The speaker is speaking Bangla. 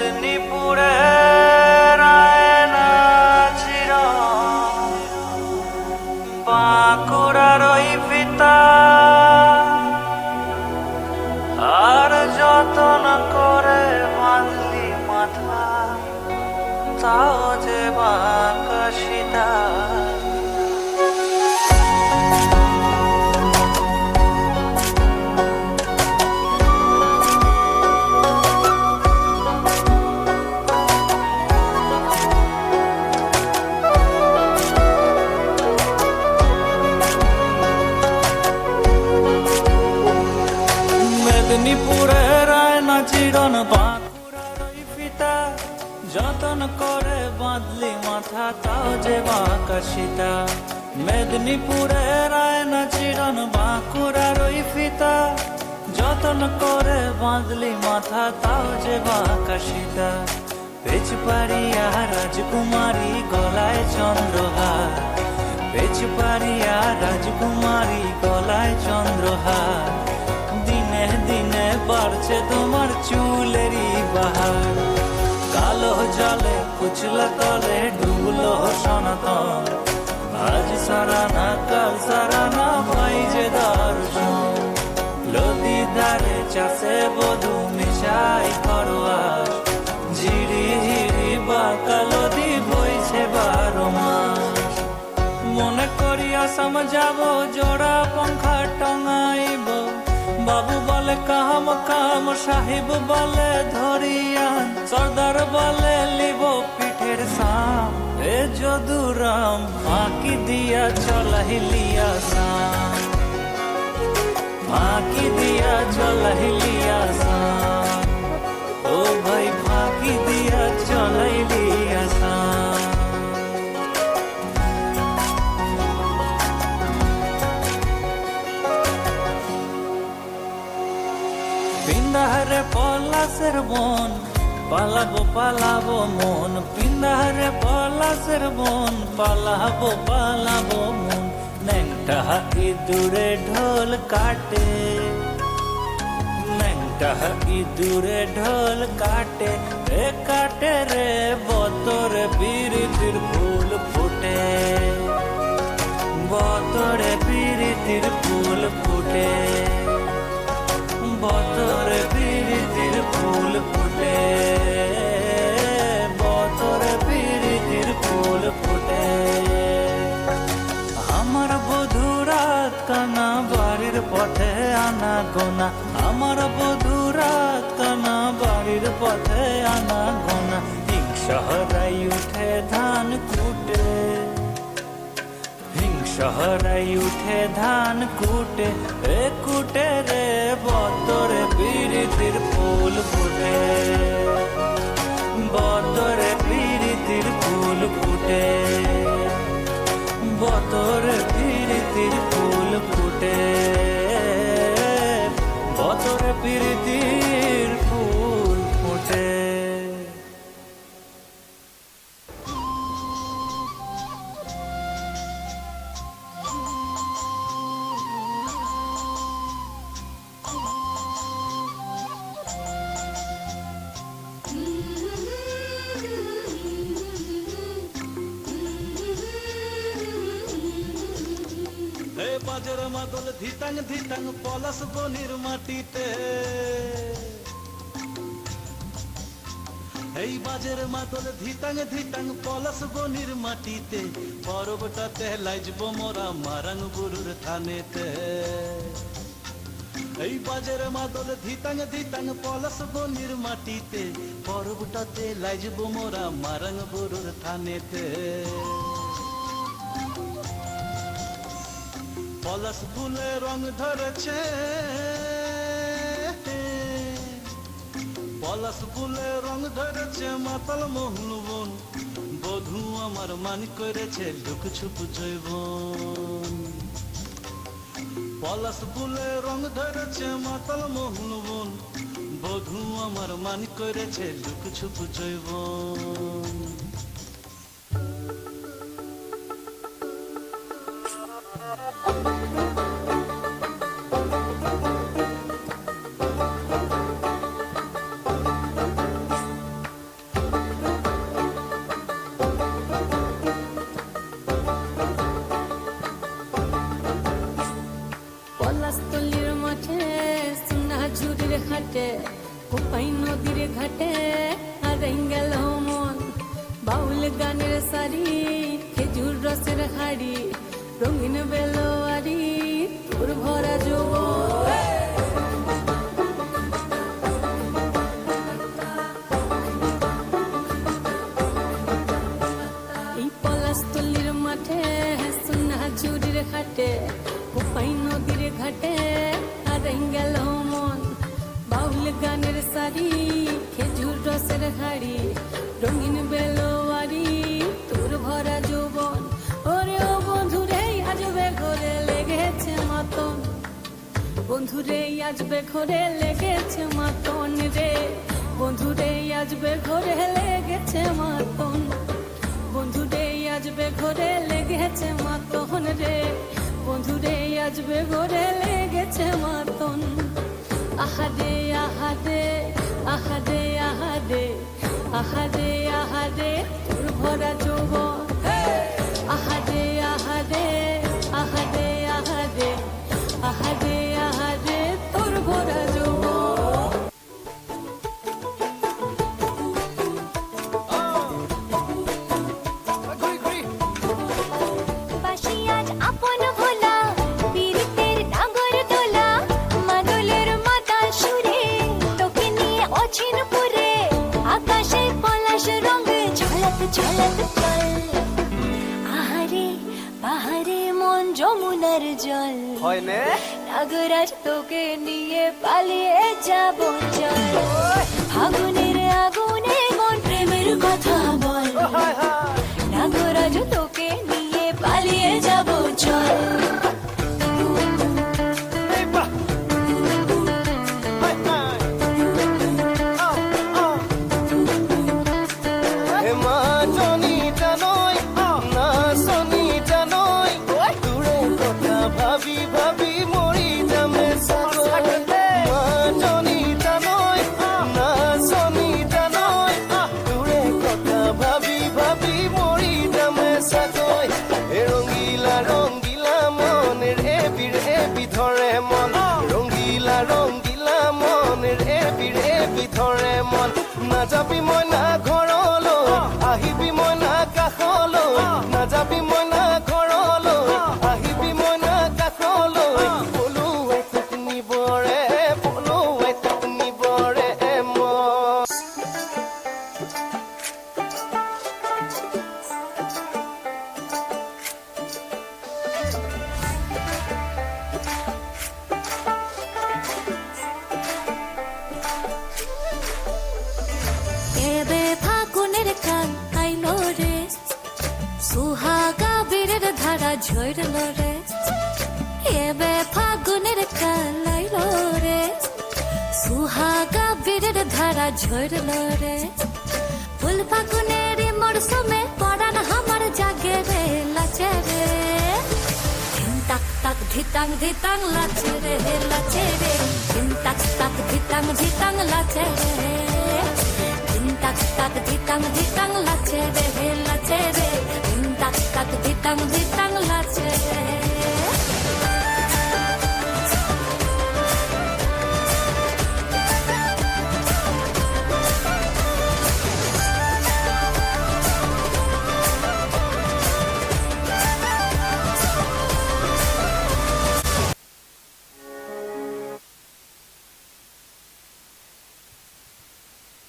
মেদিনীপুরে রায়না চির বাঁকুড়ার ওই পিতা আর যতন করে বাঁধলি মাথা তাও যে বাঁকাশিতা মেদিনীপুরে রায়না চিরন বাঁকুড়ার ওই পিতা যতন করে বাঁধলি মাথা তাও যে বাঁকাশিতা মেদিনীপুরে রায়না চিরন বাঁকুড়ার ওই পিতা যতন করে বাঁধলি মাথা তাও যে বাঁকাশিতা পেচপাড়িয়া রাজকুমারী গলায় চন্দ্রহার পেচপাড়িয়া রাজকুমারী গলায় চন্দ্রহার দিনে দিনে বাড়ছে তোমার চুলেরই বাহার কালো জলে কুচলা তলে ডুবলো সনাতন আজ সারা না কাল সারা না পাই যে দর্শন নদী ধারে চাষে বধু মিশাই করোয়াস ঝিরি ঝিরি বাঁকা নদী বইছে 12 মাস মনে করিয়া সমঝাব জোড়া পঙ্খা টঙাইব বাবু বলে কাম কাম সাহিব বলে ধরিয়ান সর্দার বলে লিব পিঠের সাম এ যদুরাম ফাঁকি দিয়া চলাহিলিয়া সাম ফাঁকি দিয়া চলাহিলিয়া সাম ও ভাই ফাঁকি দিয়া চলাইলিয়া সাম পিন্দাহারে পলাশের বন পালাবো পালাবো মন পিন্দাহারে পলাশের বন পালাবো পালাবো মন ন্যাংটা ইঁদুরে ঢোল কাটে ন্যাংটা ইঁদুরে ঢোল কাটে রে বতরে বিরিতির ফুল ফুটে বতরে বিরিতির ফুল ফুটে বতরে বিরিতির ফুল ফুটে বতরে বিরিতির ফুল ফুটে আমার বধূ রাত কানা বাড়ির পথে আনা গোনা আমার বধূ রাত কানা বাড়ির পথে আনা গোনা হিংসহরাই উঠে ধান কুটে শহরাই উঠে ধান কুটে কুটে রে বতরে বিরিতির ফুল ফুটে বতরে বিরিতির ফুল ফুটে বতরে বিরিতির ফুল ফুটে বতরে বিরিতির ফুল ফুটে বাজের মাদল ধিতাং ধিতাং পলাশ বনির মাটিতে এই বাজের মাদল ধিতাং ধিতাং পলাশ বনির মাটিতে পরবটাতে লাইজব মোরা মারাং বুরুর থানেতে এই বাজের মাদল ধিতাং ধিতাং পলাশ বনির মাটিতে পরবটাতে লাইজব মোরা মারাং বুরুর থানেতে পলাশ ফুলে রং ধরেছে পলাশ ফুলে রং ধরেছে মাতাল মোহন বন বধূ আমার মান করেছে লুক ছুপ জৈবন পলাশ ফুলে রং ধরেছে মাতাল মোহন বন বধূ আমার মান করেছে লুক ছুপ জৈবন কোপাই নদীর ঘাটে হারাই গেল মন, বাউল গানের সারি খেজুর রসের হাড়ি, রঙিন বেলোয়ারি তোর ভরা যৌবন। এই পলাশতলির মাঠে সোনা চুরির ঘাটে, কোপাই নদীর ঘাটে হারাই গেল মন, বাউল গানের সারি খেজুর রসের হাড়ি, রঙিন বেলোয়ারি তোর ভরা যৌবন। ওরে ও বন্ধুরে আজবে ঘরে লেগেছে মাতন, বন্ধুরে আজবে ঘরে লেগেছে মাতন রে, বন্ধুরে আজবে ঘরে লেগেছে মাতন, বন্ধুরে আজবে ঘরে লেগেছে মাতন রে, বন্ধুরে আজবে ঘরে লেগেছে মাতন। আহারে আহারে আহারে আহারে আহারে আহারে তোর ভরা যৌবন, আহারে আহারে আহারে আহারে আহারে আহারে তোর ভরা যৌবন। বাসি আজ আপন ভোলা, বীরদের নাগর দোলা, মাদলের মাতাল সুরে তোকে নিয়ে অচিন পুরে, আকাশে পলাশ রঙে ঝলক ঝলক চল। আহারে বাহারে মন যমুনার জল, নাগরাজ তোকে নিয়ে পালিয়ে যাব চল। ফাগুনের আগুনে মন প্রেমের কথা বল, নাগরাজ তোকে নিয়ে পালিয়ে যাব চল। ভাবি ভাবি মরি যামে সাগর, মা জনিতা নয় না সনিতা নয়, দূরে কথা ভাবি ভাবি মরি যামে সাগর। রঙ্গিলা রঙ্গিলা মনের এবির এবি ধরে মন, রঙ্গিলা রঙ্গিলা মনের এবির এবি ধৰে মন। নাযাবি মই না ঘৰলৈ, আহিবি মই না কাষলৈ, নাযাবি মই না ঘৰলৈ, আহিবি মই না কাষলৈ, পলুৱাই তোক নিবৰে পলুৱাই তোক নিবৰে মন। এবে ফাগুনের কান আইলো রে, সুহাগা বীরের ধারা ঝরল রে, এবে ফাগুনের কান আইলো রে, সুহাগা বীরের ধারা ঝরল রে। ফুল ফাগুনের মরশুমে পরান আমার জাগে রে লাচে রে, ধিন তাক তাক ধিতাং ধিতাং লাচে রে লাচে রে, ধিন তাক তাক ধিতাং ধিতাং লাচে রে, ধিন তাক তাক ধিতাং ধিতাং লাচে রে লাচে রে, ধিন তাক তাক ধিতাং ধিতাং লাচে রে।